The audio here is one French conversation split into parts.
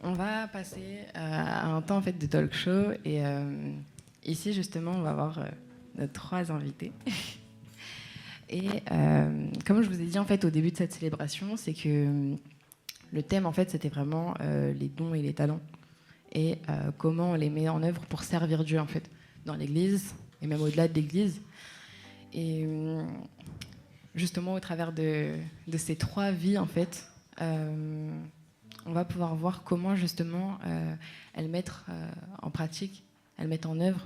On va passer à un temps en fait de talk show et ici justement on va avoir nos trois invités. Et comme je vous ai dit en fait au début de cette célébration, c'est que le thème en fait c'était vraiment les dons et les talents et comment on les met en œuvre pour servir Dieu en fait dans l'Église et même au-delà de l'Église. Et justement au travers de ces trois vies en fait. On va pouvoir voir comment justement elles mettent en pratique, elles mettent en œuvre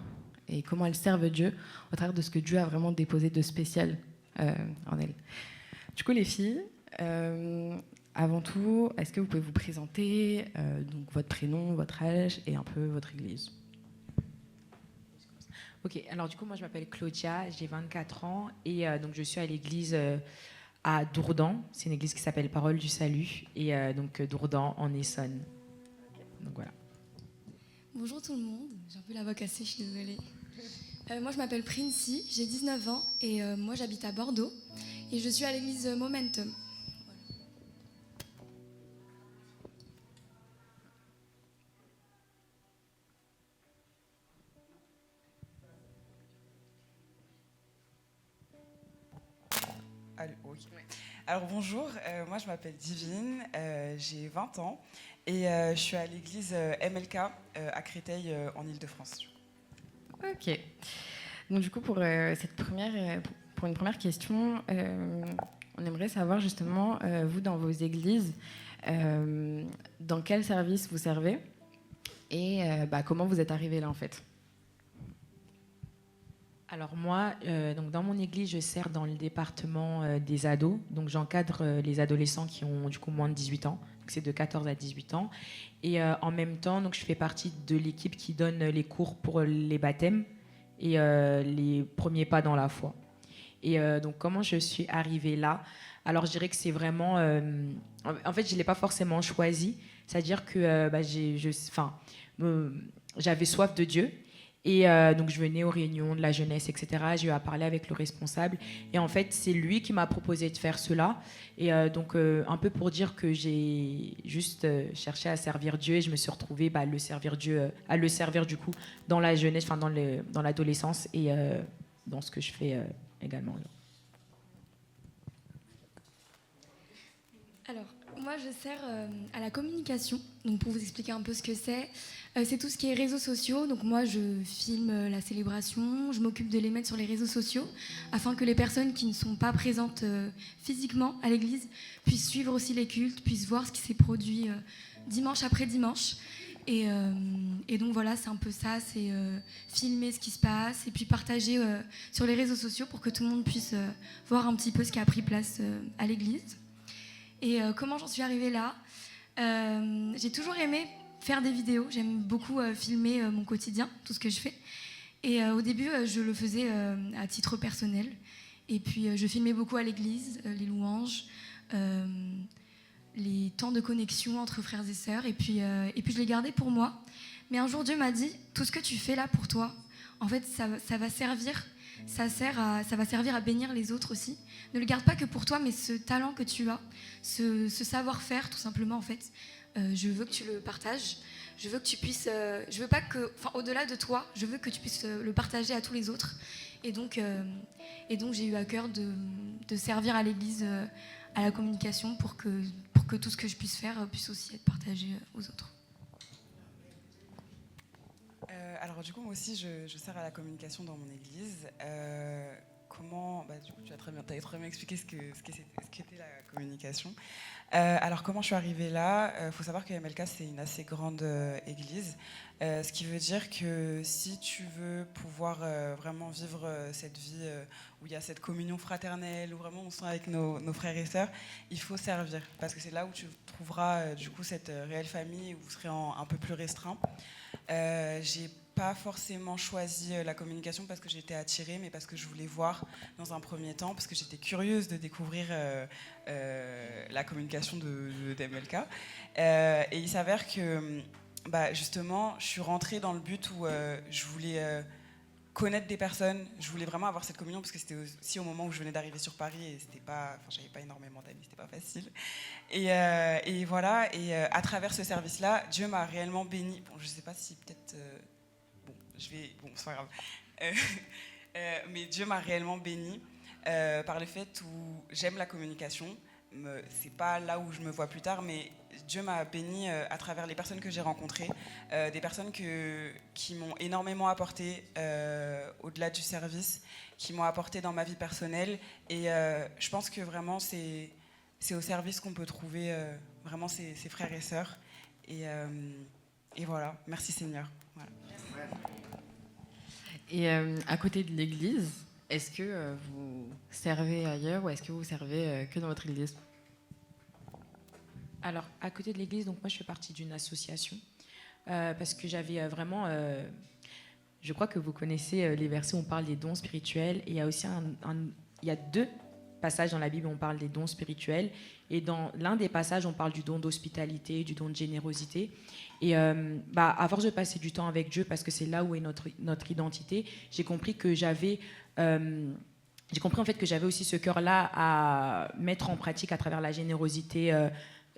et comment elles servent Dieu au travers de ce que Dieu a vraiment déposé de spécial en elles. Du coup, les filles, avant tout, est-ce que vous pouvez vous présenter, donc votre prénom, votre âge et un peu votre église? Ok, alors du coup, moi je m'appelle Claudia, j'ai 24 ans et donc je suis à l'église à Dourdan. C'est une église qui s'appelle Parole du Salut et donc Dourdan en Essonne. Donc voilà. Bonjour tout le monde, j'ai un peu la voix cassée, je suis désolée. Moi je m'appelle Princey, j'ai 19 ans et moi j'habite à Bordeaux et je suis à l'église Momentum. Oui. Alors bonjour, moi je m'appelle Divine, j'ai 20 ans et je suis à l'église MLK à Créteil en Île-de-France. Ok. Donc du coup pour pour une première question, on aimerait savoir justement vous dans vos églises dans quel service vous servez et comment vous êtes arrivé là en fait. Alors moi, donc dans mon église, je sers dans le département des ados. Donc j'encadre les adolescents qui ont du coup moins de 18 ans. Donc c'est de 14 à 18 ans. Et en même temps, donc je fais partie de l'équipe qui donne les cours pour les baptêmes et les premiers pas dans la foi. Et donc comment je suis arrivée là? Alors je dirais que c'est vraiment... en fait, je ne l'ai pas forcément choisi. C'est-à-dire que j'avais soif de Dieu. Et donc je venais aux réunions de la jeunesse, etc. J'ai eu à parler avec le responsable. Et en fait, c'est lui qui m'a proposé de faire cela. Et donc un peu pour dire que j'ai juste cherché à servir Dieu. Et je me suis retrouvée à le servir Dieu, à le servir du coup dans la jeunesse, enfin dans l'adolescence et dans ce que je fais également. Alors, moi je sers à la communication, donc pour vous expliquer un peu ce que c'est tout ce qui est réseaux sociaux. Donc moi je filme la célébration, je m'occupe de les mettre sur les réseaux sociaux afin que les personnes qui ne sont pas présentes physiquement à l'église puissent suivre aussi les cultes, puissent voir ce qui s'est produit dimanche après dimanche. Et donc voilà, c'est un peu ça, c'est filmer ce qui se passe et puis partager sur les réseaux sociaux pour que tout le monde puisse voir un petit peu ce qui a pris place à l'église. Et comment j'en suis arrivée là? J'ai toujours aimé faire des vidéos. J'aime beaucoup filmer mon quotidien, tout ce que je fais. Et au début, je le faisais à titre personnel. Et puis, je filmais beaucoup à l'église, les louanges, les temps de connexion entre frères et sœurs. Et puis, je les gardais pour moi. Mais un jour, Dieu m'a dit, tout ce que tu fais là pour toi, en fait, ça va servir. Ça va servir à bénir les autres aussi. Ne le garde pas que pour toi, mais ce talent que tu as, ce savoir-faire, tout simplement, en fait, je veux que tu le partages. Je veux que tu puisses... je veux pas que... Enfin, au-delà de toi, je veux que tu puisses le partager à tous les autres. Et donc j'ai eu à cœur de servir à l'Église, à la communication, pour que tout ce que je puisse faire puisse aussi être partagé aux autres. Alors du coup, moi aussi, je sers à la communication dans mon église. Comment... du coup, tu as très bien expliqué ce qu'était la communication. Alors comment je suis arrivée là? Faut savoir que MLK c'est une assez grande église, ce qui veut dire que si tu veux pouvoir vraiment vivre cette vie où il y a cette communion fraternelle, où vraiment on se sent avec nos frères et sœurs, il faut servir, parce que c'est là où tu trouveras du coup cette réelle famille où vous serez un peu plus restreint. J'ai pas forcément choisi la communication parce que j'étais attirée, mais parce que je voulais voir dans un premier temps, parce que j'étais curieuse de découvrir la communication d'MLK. Et il s'avère que justement, je suis rentrée dans le but où je voulais connaître des personnes. Je voulais vraiment avoir cette communion parce que c'était aussi au moment où je venais d'arriver sur Paris et j'avais pas énormément d'amis, c'était pas facile. Et voilà, et à travers ce service-là, Dieu m'a réellement béni. Bon, je sais pas si peut-être... bon, c'est pas grave. Mais Dieu m'a réellement béni par le fait où j'aime la communication. C'est pas là où je me vois plus tard, mais Dieu m'a béni à travers les personnes que j'ai rencontrées, des personnes qui m'ont énormément apporté au-delà du service, qui m'ont apporté dans ma vie personnelle. Et je pense que vraiment, c'est au service qu'on peut trouver vraiment ses frères et sœurs. Et voilà, merci Seigneur. Voilà. Et à côté de l'église, est-ce que vous servez ailleurs ou est-ce que vous servez que dans votre église ? Alors, à côté de l'église, donc moi je fais partie d'une association parce que j'avais vraiment... je crois que vous connaissez les versets où on parle des dons spirituels. Et il y a aussi il y a 2 passages dans la Bible où on parle des dons spirituels. Et dans l'un des passages, on parle du don d'hospitalité, du don de générosité. Et à force de passer du temps avec Dieu, parce que c'est là où est notre identité, j'ai compris que j'avais aussi ce cœur-là à mettre en pratique à travers la générosité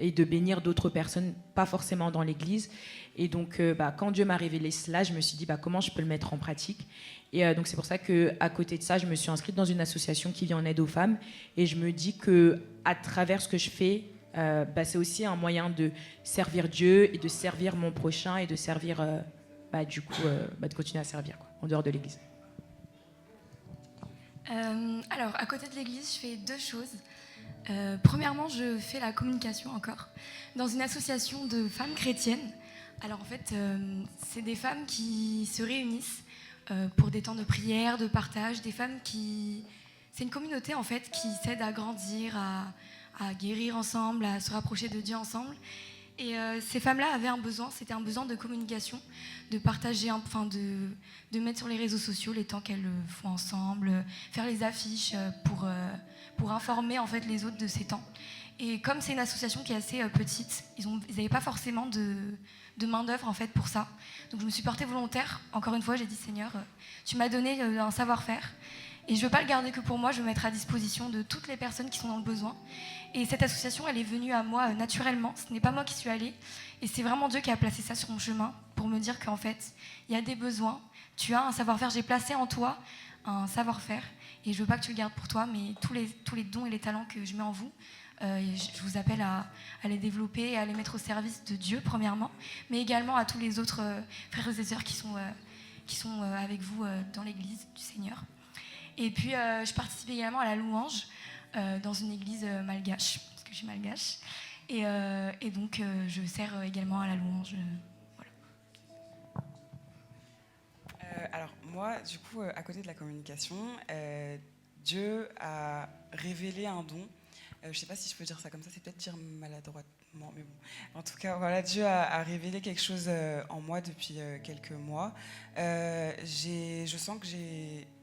et de bénir d'autres personnes, pas forcément dans l'église. Et donc, quand Dieu m'a révélé cela, je me suis dit, comment je peux le mettre en pratique ? Et donc, c'est pour ça qu'à côté de ça, je me suis inscrite dans une association qui vient en aide aux femmes. Et je me dis qu'à travers ce que je fais, c'est aussi un moyen de servir Dieu et de servir mon prochain et de servir, de continuer à servir en dehors de l'église. Alors, à côté de l'église, je fais 2 choses. Premièrement, je fais la communication encore dans une association de femmes chrétiennes. Alors en fait, c'est des femmes qui se réunissent pour des temps de prière, de partage, des femmes qui... C'est une communauté en fait qui s'aide à grandir, à guérir ensemble, à se rapprocher de Dieu ensemble. Et ces femmes-là avaient un besoin, c'était un besoin de communication, de partager, de mettre sur les réseaux sociaux les temps qu'elles font ensemble, faire les affiches pour informer en fait les autres de ces temps. Et comme c'est une association qui est assez petite, ils n'avaient pas forcément de main d'œuvre en fait pour ça. Donc je me suis portée volontaire. Encore une fois, j'ai dit Seigneur, tu m'as donné un savoir-faire. Et je ne veux pas le garder que pour moi, je veux mettre à disposition de toutes les personnes qui sont dans le besoin. Et cette association, elle est venue à moi naturellement. Ce n'est pas moi qui suis allée. Et c'est vraiment Dieu qui a placé ça sur mon chemin pour me dire qu'en fait, il y a des besoins. Tu as un savoir-faire. J'ai placé en toi un savoir-faire. Et je ne veux pas que tu le gardes pour toi, mais tous les dons et les talents que je mets en vous, je vous appelle à les développer et à les mettre au service de Dieu, premièrement, mais également à tous les autres frères et sœurs qui sont avec vous dans l'église du Seigneur. Et puis, je participe également à la louange dans une église malgache, parce que je suis malgache. Et donc, je sers également à la louange. Voilà. Alors, moi, du coup, à côté de la communication, Dieu a révélé un don. Je ne sais pas si je peux dire ça comme ça, c'est peut-être dire maladroitement, mais bon. En tout cas, voilà, Dieu a révélé quelque chose en moi depuis quelques mois. Je sens que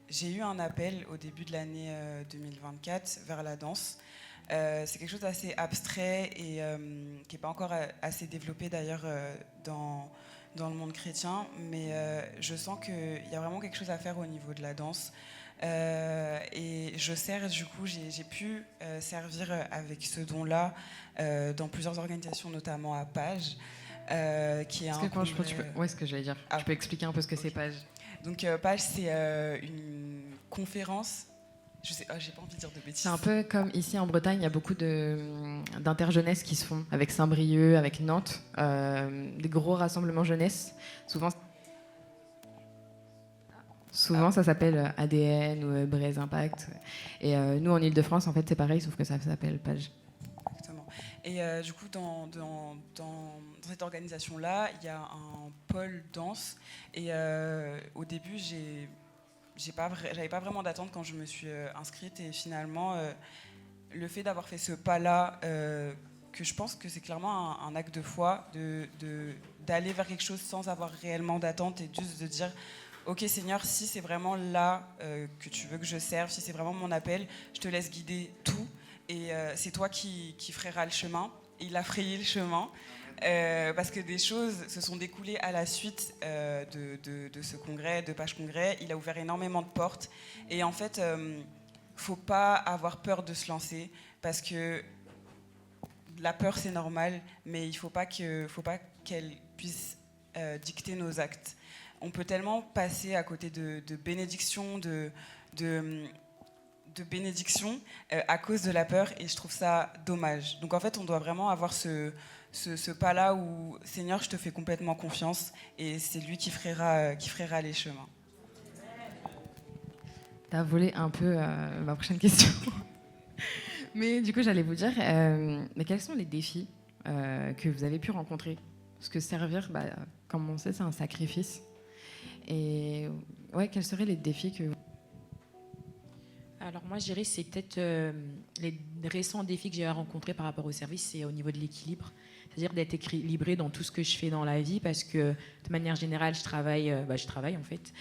j'ai eu un appel au début de l'année 2024 vers la danse. C'est quelque chose d'assez abstrait et qui n'est pas encore assez développé d'ailleurs dans le monde chrétien, mais je sens qu'il y a vraiment quelque chose à faire au niveau de la danse. Et je sers, du coup, j'ai pu servir avec ce don-là dans plusieurs organisations, notamment à Page, qui est un... Ouais, ce que j'allais dire. Tu peux expliquer un peu ce que c'est Page ? Donc Page, c'est une conférence. J'ai pas envie de dire de bêtises. C'est un peu comme ici en Bretagne, il y a beaucoup d'interjeunesse qui se font avec Saint-Brieuc, avec Nantes, des gros rassemblements jeunesse. Souvent ça s'appelle ADN ou Braise Impact. Et nous, en Ile-de-France, en fait, c'est pareil, sauf que ça s'appelle Page. Exactement. Et du coup, dans cette organisation-là, il y a un pôle danse. Et au début, j'avais pas vraiment d'attente quand je me suis inscrite. Et finalement, le fait d'avoir fait ce pas-là, que je pense que c'est clairement un acte de foi, d'aller vers quelque chose sans avoir réellement d'attente et juste de dire... Ok Seigneur, si c'est vraiment là que tu veux que je serve, si c'est vraiment mon appel, je te laisse guider tout et c'est toi qui frayeras le chemin. Et il a frayé le chemin. parce que des choses se sont découlées à la suite de ce congrès, de Page Congrès. Il a ouvert énormément de portes. Et en fait, faut pas avoir peur de se lancer, parce que la peur, c'est normal, mais il faut pas qu'elle puisse dicter nos actes. On peut tellement passer à côté de bénédictions, de bénédictions à cause de la peur, et je trouve ça dommage. Donc en fait, on doit vraiment avoir ce pas-là où, Seigneur, je te fais complètement confiance, et c'est lui qui frayera les chemins. T'as volé un peu ma prochaine question. Mais du coup, j'allais vous dire, mais quels sont les défis que vous avez pu rencontrer? Parce que servir, comme on sait, c'est un sacrifice. Et ouais, quels seraient les défis que vous... Alors moi, je dirais c'est peut-être les récents défis que j'ai rencontrés par rapport au service, c'est au niveau de l'équilibre. C'est-à-dire d'être équilibré dans tout ce que je fais dans la vie, parce que de manière générale, je travaille en fait.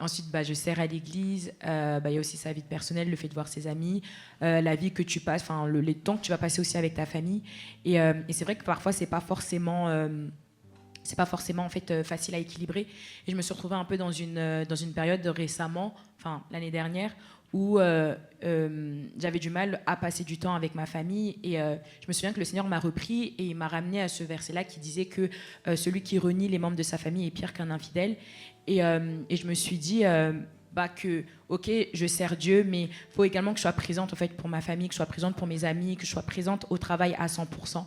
Ensuite, je sers à l'église. Il y a aussi sa vie personnelle, le fait de voir ses amis, la vie que tu passes, les temps que tu vas passer aussi avec ta famille. Et c'est vrai que parfois, c'est pas forcément en fait facile à équilibrer. Et je me suis retrouvée un peu dans une période récemment, l'année dernière, où j'avais du mal à passer du temps avec ma famille, et je me souviens que le Seigneur m'a repris et il m'a ramené à ce verset-là qui disait que celui qui renie les membres de sa famille est pire qu'un infidèle, et je me suis dit que ok, je sers Dieu, mais il faut également que je sois présente en fait pour ma famille, que je sois présente pour mes amis, que je sois présente au travail à 100%.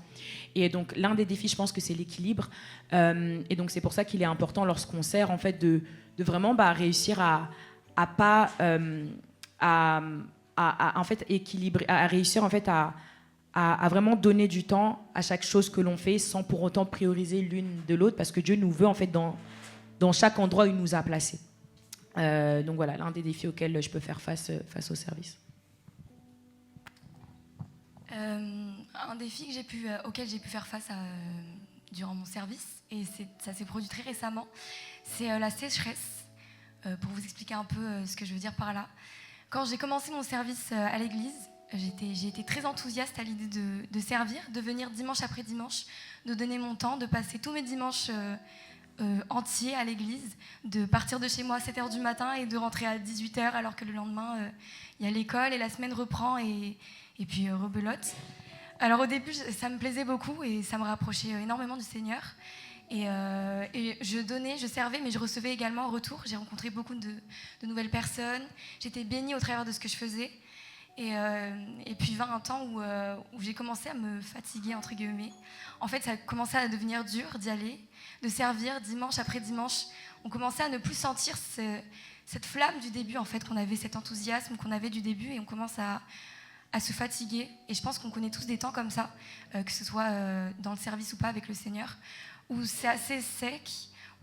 Et donc l'un des défis, je pense que c'est l'équilibre, et donc c'est pour ça qu'il est important lorsqu'on sert en fait de vraiment réussir à pas en fait équilibrer, à réussir en fait à vraiment donner du temps à chaque chose que l'on fait, sans pour autant prioriser l'une de l'autre, parce que Dieu nous veut en fait dans chaque endroit où il nous a placés. Donc voilà, l'un des défis auxquels je peux faire face au service. Un défi auquel j'ai pu faire face durant mon service, et ça s'est produit très récemment, c'est la sécheresse. Pour vous expliquer un peu ce que je veux dire par là. Quand j'ai commencé mon service à l'église, j'ai été très enthousiaste à l'idée de servir, de venir dimanche après dimanche, de donner mon temps, de passer tous mes dimanches entiers à l'église, de partir de chez moi à 7h du matin et de rentrer à 18h, alors que le lendemain, il y a l'école et la semaine reprend, et puis rebelote. Alors au début, ça me plaisait beaucoup et ça me rapprochait énormément du Seigneur. Et je servais, mais je recevais également en retour. J'ai rencontré beaucoup de nouvelles personnes. J'étais bénie au travers de ce que je faisais. Et puis vint un temps où j'ai commencé à me fatiguer, entre guillemets. En fait, ça a commencé à devenir dur d'y aller, de servir dimanche après dimanche. On commençait à ne plus sentir cette flamme du début, en fait, qu'on avait, cet enthousiasme qu'on avait du début, et on commence à se fatiguer. Et je pense qu'on connaît tous des temps comme ça, que ce soit dans le service ou pas avec le Seigneur, où c'est assez sec,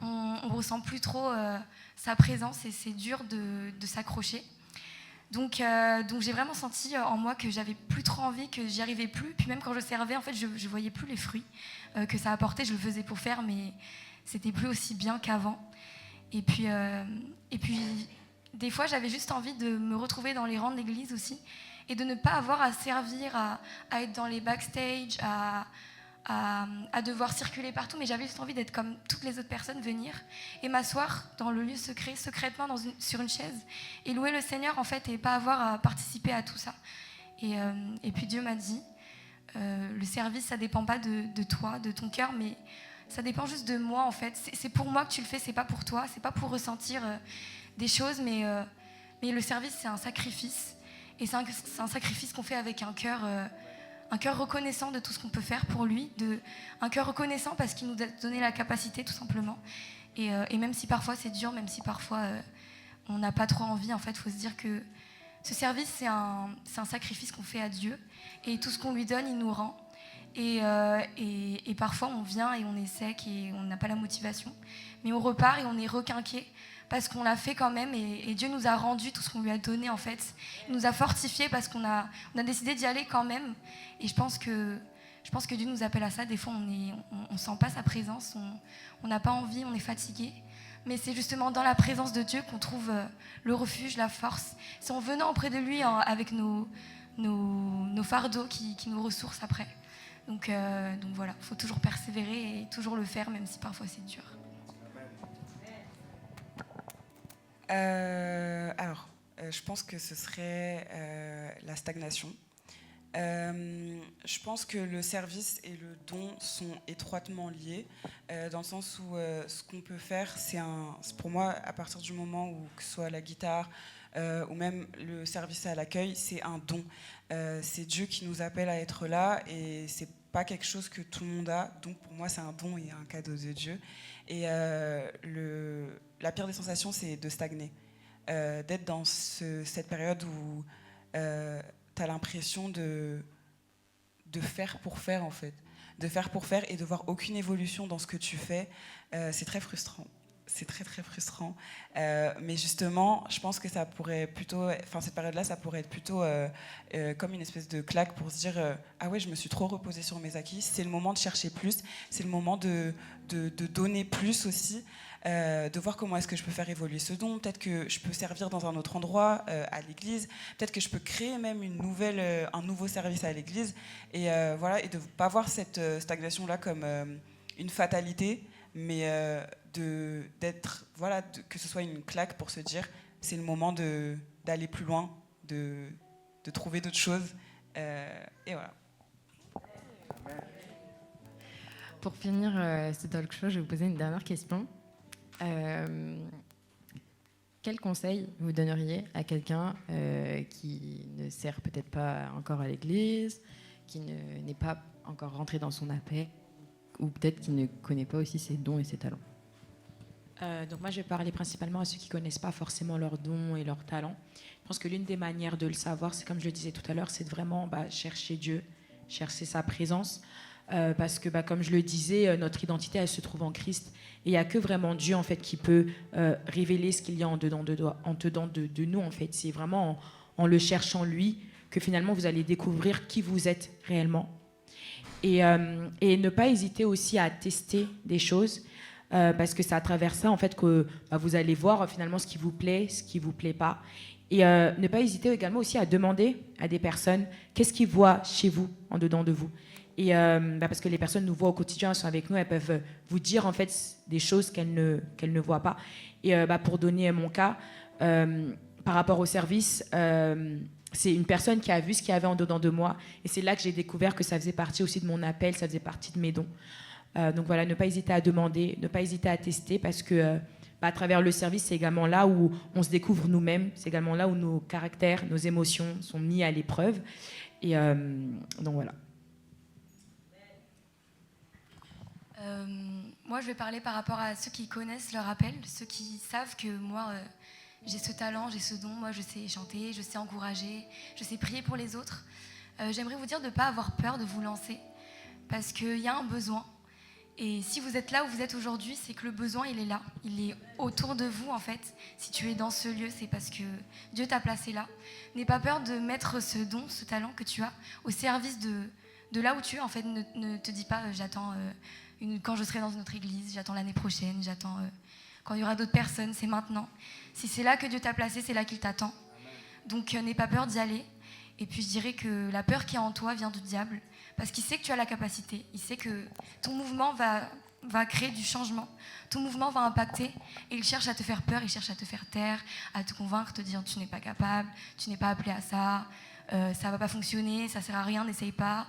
on ne ressent plus trop sa présence, et c'est dur de s'accrocher. Donc j'ai vraiment senti en moi que j'avais plus trop envie, que j'y arrivais plus. Puis même quand je servais, en fait, je voyais plus les fruits que ça apportait. Je le faisais pour faire, mais c'était plus aussi bien qu'avant. Et puis des fois, j'avais juste envie de me retrouver dans les rangs de l'église aussi, et de ne pas avoir à servir, à être dans les backstage, à devoir circuler partout, mais j'avais juste envie d'être comme toutes les autres personnes, venir et m'asseoir dans le lieu secret, secrètement sur une chaise, et louer le Seigneur, en fait, et pas avoir à participer à tout ça. Et puis Dieu m'a dit, le service, ça dépend pas de toi, de ton cœur, mais ça dépend juste de moi, en fait. C'est pour moi que tu le fais, c'est pas pour toi, c'est pas pour ressentir des choses, mais le service, c'est un sacrifice, et c'est un sacrifice qu'on fait avec un cœur reconnaissant de tout ce qu'on peut faire pour lui, un cœur reconnaissant parce qu'il nous a donné la capacité, tout simplement. Et même si parfois c'est dur, même si parfois on n'a pas trop envie, en fait, il faut se dire que ce service, c'est un sacrifice qu'on fait à Dieu, et tout ce qu'on lui donne, il nous rend. Et parfois on vient et on est sec et on n'a pas la motivation, mais on repart et on est requinqué parce qu'on l'a fait quand même, et Dieu nous a rendu tout ce qu'on lui a donné, en fait. Il nous a fortifiés parce qu'on a décidé d'y aller quand même. Et je pense que Dieu nous appelle à ça. Des fois, on sent pas sa présence, on n'a pas envie, on est fatigué. Mais c'est justement dans la présence de Dieu qu'on trouve le refuge, la force. C'est en venant auprès de lui avec nos fardeaux qui nous ressourcent après. Donc voilà, il faut toujours persévérer et toujours le faire, même si parfois c'est dur. Je pense que ce serait la stagnation. Je pense que le service et le don sont étroitement liés, dans le sens où ce qu'on peut faire, c'est pour moi, à partir du moment où, que ce soit la guitare ou même le service à l'accueil, c'est un don. C'est Dieu qui nous appelle à être là et c'est pas quelque chose que tout le monde a. Donc pour moi, c'est un don et un cadeau de Dieu. Et la pire des sensations, c'est de stagner. D'être dans cette période où tu as l'impression de faire pour faire, en fait. De faire pour faire et de voir aucune évolution dans ce que tu fais. C'est très frustrant. C'est très, très frustrant. Mais justement, je pense que ça pourrait plutôt... Enfin, cette période-là, ça pourrait être plutôt comme une espèce de claque pour se dire ah ouais, je me suis trop reposée sur mes acquis. C'est le moment de chercher plus. C'est le moment de donner plus aussi. De voir comment est-ce que je peux faire évoluer ce don. Peut-être que je peux servir dans un autre endroit, à l'église. Peut-être que je peux créer même un nouveau service à l'église. Et voilà, et de ne pas voir cette stagnation-là comme une fatalité, mais d'être, voilà, que ce soit une claque pour se dire c'est le moment d'aller plus loin, de trouver d'autres choses. Et voilà. Pour finir ce talk show, je vais vous poser une dernière question. Quel conseil vous donneriez à quelqu'un qui ne sert peut-être pas encore à l'église, qui n'est pas encore rentré dans son appel, ou peut-être qui ne connaît pas aussi ses dons et ses talents? Donc moi, je vais parler principalement à ceux qui ne connaissent pas forcément leurs dons et leurs talents. Je pense que l'une des manières de le savoir, c'est comme je le disais tout à l'heure, c'est de vraiment chercher Dieu, chercher sa présence. Parce que, comme je le disais, notre identité, elle se trouve en Christ. Et il n'y a que vraiment Dieu, en fait, qui peut révéler ce qu'il y a en dedans de nous, en fait. C'est vraiment en le cherchant, lui, que finalement, vous allez découvrir qui vous êtes réellement. Et ne pas hésiter aussi à tester des choses, parce que c'est à travers ça, en fait, que vous allez voir finalement ce qui vous plaît, ce qui ne vous plaît pas. Et ne pas hésiter également aussi à demander à des personnes qu'est-ce qu'ils voient chez vous, en dedans de vous. Et parce que les personnes nous voient au quotidien, elles sont avec nous, elles peuvent vous dire en fait des choses qu'elles ne voient pas. Et pour donner mon cas, par rapport au service, c'est une personne qui a vu ce qu'il y avait en dedans de moi. Et c'est là que j'ai découvert que ça faisait partie aussi de mon appel, ça faisait partie de mes dons. Donc voilà, ne pas hésiter à demander, ne pas hésiter à tester, parce que à travers le service, c'est également là où on se découvre nous-mêmes, c'est également là où nos caractères, nos émotions sont mis à l'épreuve. Et donc voilà. Moi, je vais parler par rapport à ceux qui connaissent leur appel, ceux qui savent que moi, j'ai ce talent, j'ai ce don. Moi, je sais chanter, je sais encourager, je sais prier pour les autres. J'aimerais vous dire de ne pas avoir peur de vous lancer, parce qu'il y a un besoin. Et si vous êtes là où vous êtes aujourd'hui, c'est que le besoin, il est là. Il est autour de vous, en fait. Si tu es dans ce lieu, c'est parce que Dieu t'a placé là. N'aie pas peur de mettre ce don, ce talent que tu as, au service de là où tu es. En fait, ne te dis pas, j'attends... quand je serai dans une autre église, j'attends l'année prochaine, j'attends quand il y aura d'autres personnes, c'est maintenant. Si c'est là que Dieu t'a placé, c'est là qu'il t'attend. Donc n'aie pas peur d'y aller. Et puis je dirais que la peur qui est en toi vient du diable, parce qu'il sait que tu as la capacité, il sait que ton mouvement va créer du changement, ton mouvement va impacter, et il cherche à te faire peur, il cherche à te faire taire, à te convaincre, te dire tu n'es pas capable, tu n'es pas appelé à ça, ça va pas fonctionner, ça sert à rien, n'essaye pas.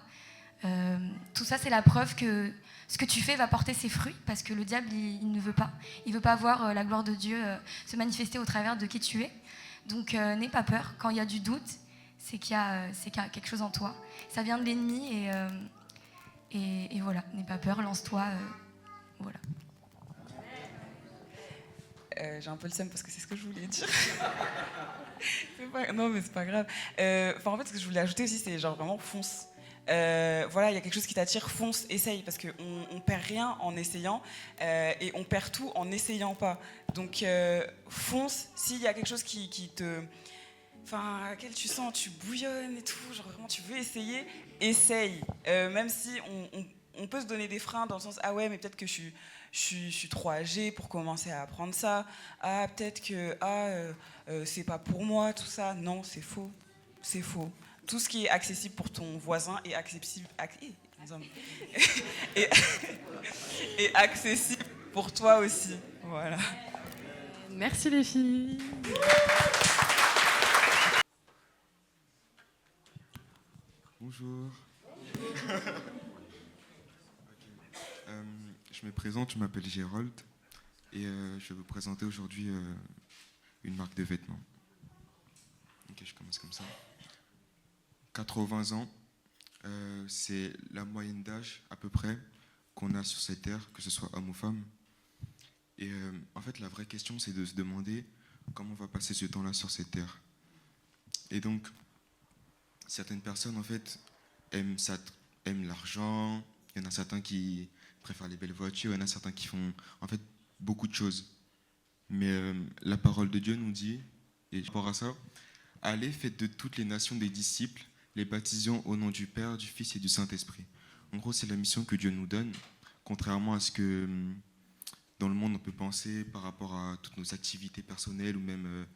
Tout ça, c'est la preuve que ce que tu fais va porter ses fruits, parce que le diable, il ne veut pas. Il ne veut pas voir la gloire de Dieu se manifester au travers de qui tu es. Donc, n'aie pas peur. Quand il y a du doute, c'est qu'il y a quelque chose en toi. Ça vient de l'ennemi, et voilà. N'aie pas peur, lance-toi. Voilà. J'ai un peu le seum parce que c'est ce que je voulais dire. Non, mais c'est pas grave. En fait, ce que je voulais ajouter aussi, c'est genre vraiment fonce. Voilà, il y a quelque chose qui t'attire, fonce, essaye, parce qu'on perd rien en essayant, et on perd tout en n'essayant pas. Donc fonce, s'il y a quelque chose qui te... Enfin, à laquelle tu sens, tu bouillonnes et tout, genre vraiment tu veux essayer, essaye. Même si on peut se donner des freins dans le sens, ah ouais, mais peut-être que je suis trop âgée pour commencer à apprendre ça, ah peut-être que c'est pas pour moi, tout ça. Non, c'est faux, c'est faux. tout ce qui est accessible pour ton voisin est accessible, et, et accessible pour toi aussi. Voilà. Merci les filles. Bonjour. Je me présente, je m'appelle Gérold et je vais vous présenter aujourd'hui une marque de vêtements. Ok, je commence comme ça. 80 ans, c'est la moyenne d'âge à peu près qu'on a sur cette terre, que ce soit homme ou femme. Et en fait, la vraie question, c'est de se demander comment on va passer ce temps-là sur cette terre. Et donc, certaines personnes, en fait, aiment l'argent. Il y en a certains qui préfèrent les belles voitures. Il y en a certains qui font, en fait, beaucoup de choses. Mais la parole de Dieu nous dit, et par rapport à ça, allez, faites de toutes les nations des disciples, les baptisant au nom du Père, du Fils et du Saint-Esprit. En gros, c'est la mission que Dieu nous donne, contrairement à ce que dans le monde on peut penser par rapport à toutes nos activités personnelles ou même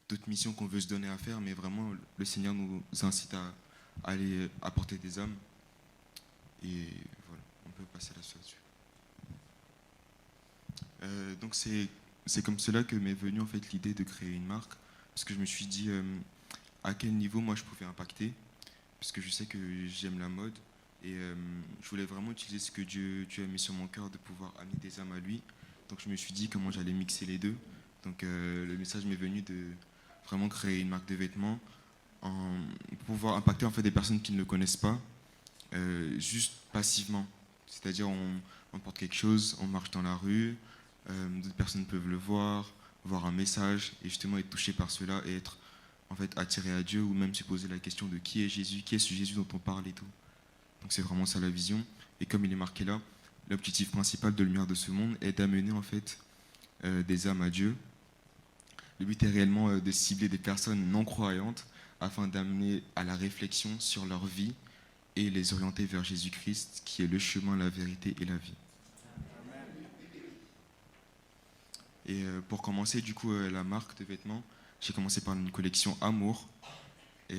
d'autres missions qu'on veut se donner à faire, mais vraiment le Seigneur nous incite à aller apporter des âmes. Et voilà, on peut passer là-dessus. Donc c'est comme cela que m'est venue en fait l'idée de créer une marque, parce que je me suis dit à quel niveau moi je pouvais impacter, parce que je sais que j'aime la mode et je voulais vraiment utiliser ce que Dieu a mis sur mon cœur de pouvoir amener des âmes à lui. Donc je me suis dit comment j'allais mixer les deux. Donc le message m'est venu de vraiment créer une marque de vêtements pour pouvoir impacter en fait des personnes qui ne le connaissent pas, juste passivement. C'est-à-dire on porte quelque chose, on marche dans la rue, d'autres personnes peuvent le voir un message et justement être touché par cela et être en fait attiré à Dieu, ou même se poser la question de qui est Jésus, qui est ce Jésus dont on parle et tout. Donc c'est vraiment ça la vision. Et comme il est marqué là, l'objectif principal de Lumière de ce monde est d'amener en fait des âmes à Dieu. Le but est réellement de cibler des personnes non croyantes afin d'amener à la réflexion sur leur vie et les orienter vers Jésus-Christ, qui est le chemin, la vérité et la vie. Et pour commencer du coup la marque de vêtements, j'ai commencé par une collection Amour, et,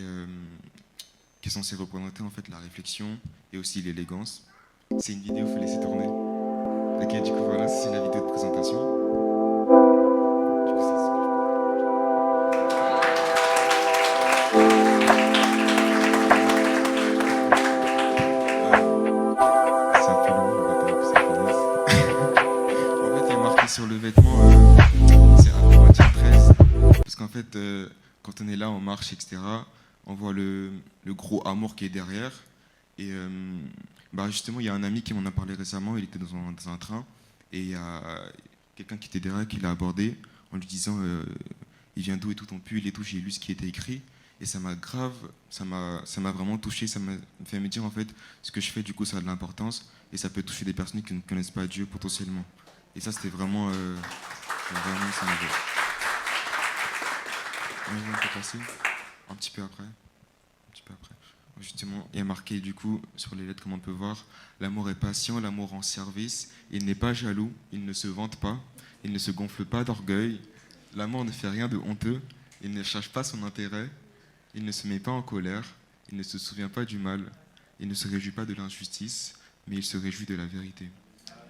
qui est censée représenter en fait la réflexion et aussi l'élégance. C'est une vidéo, il faut laisser tourner. Ok, du coup voilà, c'est la vidéo de présentation. Du coup, c'est ce que c'est un peu long, on va attendre que ça finisse. En fait, il est marqué sur le vêtement, c'est un Corinthiens 13. Parce qu'en fait, quand on est là, on marche, etc., on voit le gros amour qui est derrière. Et justement, il y a un ami qui m'en a parlé récemment, il était dans un train, et il y a quelqu'un qui était derrière qui l'a abordé en lui disant il vient d'où et tout ton pull et tout, j'ai lu ce qui était écrit. Et ça m'a vraiment touché, ça m'a fait me dire en fait, ce que je fais du coup ça a de l'importance, et ça peut toucher des personnes qui ne connaissent pas Dieu potentiellement. Et ça c'était vraiment, ça m'avait... On peut passer un petit peu après. Justement, il y a marqué du coup sur les lettres, comme on peut voir, l'amour est patient, l'amour rend service, il n'est pas jaloux, il ne se vante pas, il ne se gonfle pas d'orgueil, l'amour ne fait rien de honteux, il ne cherche pas son intérêt, il ne se met pas en colère, il ne se souvient pas du mal, il ne se réjouit pas de l'injustice, mais il se réjouit de la vérité.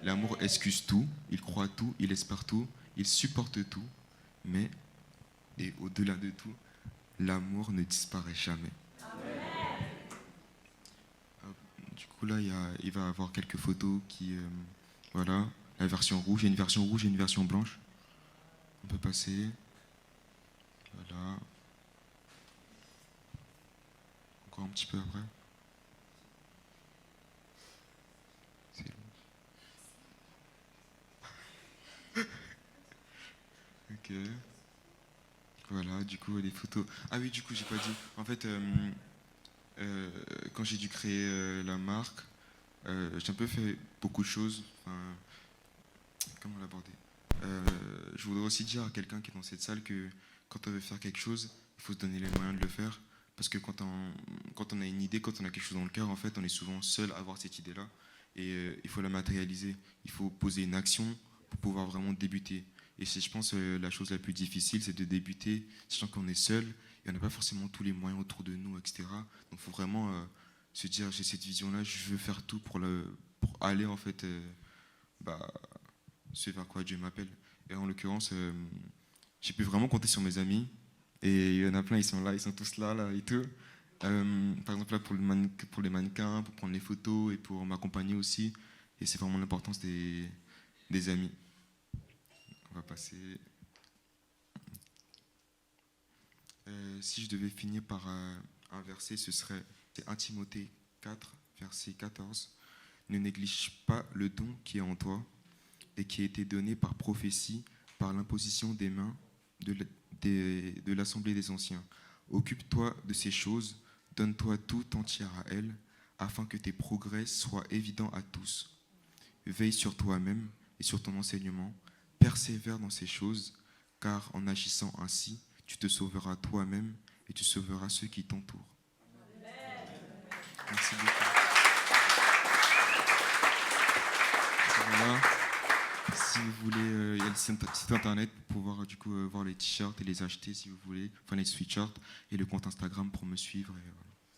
L'amour excuse tout, il croit tout, il espère tout, il supporte tout, mais, et au-delà de tout, l'amour ne disparaît jamais. Du coup là, il va y avoir quelques photos qui... voilà, la version rouge, il y a une version rouge et une version blanche. On peut passer. Voilà. Encore un petit peu après. C'est long. Ok. Voilà, du coup, les photos... Ah oui, du coup, j'ai pas dit. En fait, quand j'ai dû créer la marque, j'ai un peu fait beaucoup de choses. Enfin, comment l'aborder ? Je voudrais aussi dire à quelqu'un qui est dans cette salle que quand on veut faire quelque chose, il faut se donner les moyens de le faire. Parce que quand on a une idée, quand on a quelque chose dans le cœur, en fait, on est souvent seul à avoir cette idée-là. Et il faut la matérialiser. Il faut poser une action pour pouvoir vraiment débuter. Et c'est, je pense, la chose la plus difficile, c'est de débuter, sachant qu'on est seul et on n'a pas forcément tous les moyens autour de nous, etc. Donc il faut vraiment se dire, j'ai cette vision-là, je veux faire tout pour aller en fait, ce vers quoi Dieu m'appelle. Et en l'occurrence, j'ai pu vraiment compter sur mes amis, et il y en a plein, ils sont là, ils sont tous là et tout. Par exemple là pour les mannequins, pour prendre les photos et pour m'accompagner aussi. Et c'est vraiment l'importance des amis. On va passer. Si je devais finir par un verset, ce serait 1 Timothée 4, verset 14. Ne néglige pas le don qui est en toi et qui a été donné par prophétie, par l'imposition des mains de l'Assemblée des anciens. Occupe-toi de ces choses, donne-toi tout entière à elles, afin que tes progrès soient évidents à tous. Veille sur toi-même et sur ton enseignement, persévère dans ces choses, car en agissant ainsi, tu te sauveras toi-même et tu sauveras ceux qui t'entourent. Merci beaucoup. Voilà. Si vous voulez, il y a le site internet pour pouvoir du coup voir les t-shirts et les acheter si vous voulez, enfin les sweatshirts, et le compte Instagram pour me suivre. Et voilà.